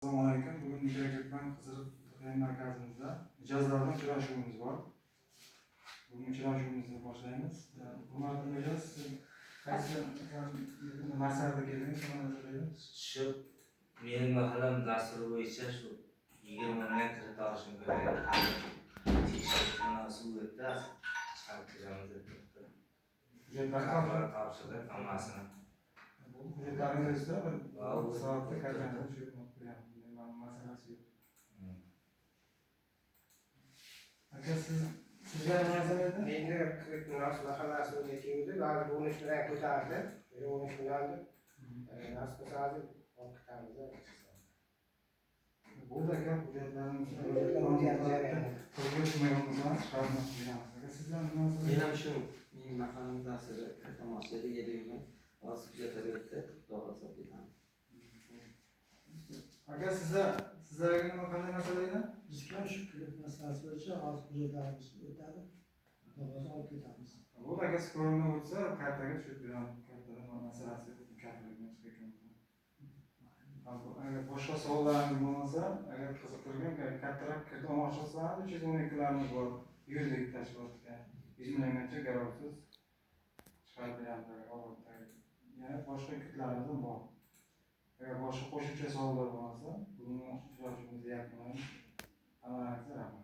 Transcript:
Assalomualaikum. Bugun Mikrokentdan Qiziriq tibbiyot markazimizda mijozlardan uchrashuvimiz bor. Bugun uchrashuvimizni boshlaymiz. Hurmatli mijoz, siz qaysi masalaga keldingiz? Shu mening mahallam dasturi bo'yicha shu 20 ming kirita olishim kerak. Tekshirishni suratda chiqarib beramiz deb. Hujjatlar topshirdik hammasini. hujjatlaringizda bir soatda qancha masalasi yo'q. Aka sizga nima edi? Endi kirikmas mahallasida keldi, hozir 13 bilan ko'tardi. 13 bilan nasib hozir o'qitamizda. Burada aka hujjatlarni sizlar nima Men ham shu mening mahallam dasturi iltimosida 7 ming hozir hujjatlarga o'tdi, xudo xohlasa ketamiz. Aka sizlarga nima qanday masala edi? Bizga shu klub masalasi bo'yicha hozir hujjatlarimiz o'tadi. Qog'oz olib ketamiz. Bu aka ko'rinib o'tsa, kartaga tushib beramiz. Kartada masalasi kartalardan chiqib agar boshqa savollaringiz bo'lmasa, agar qiziqtirgan kattaroq kirib olmoqchi bo'lsangiz, 312 larimiz bor. Yuridik tashkilotga 100 milliongacha garovsiz chiqarib beramiz. Yana boshqa kitlarimiz ham bor. Agar boshqa qo'shimcha savollar bo'lmasa, bugun uchrashuvimizni yakunlaymiz. Hammaga rahmat.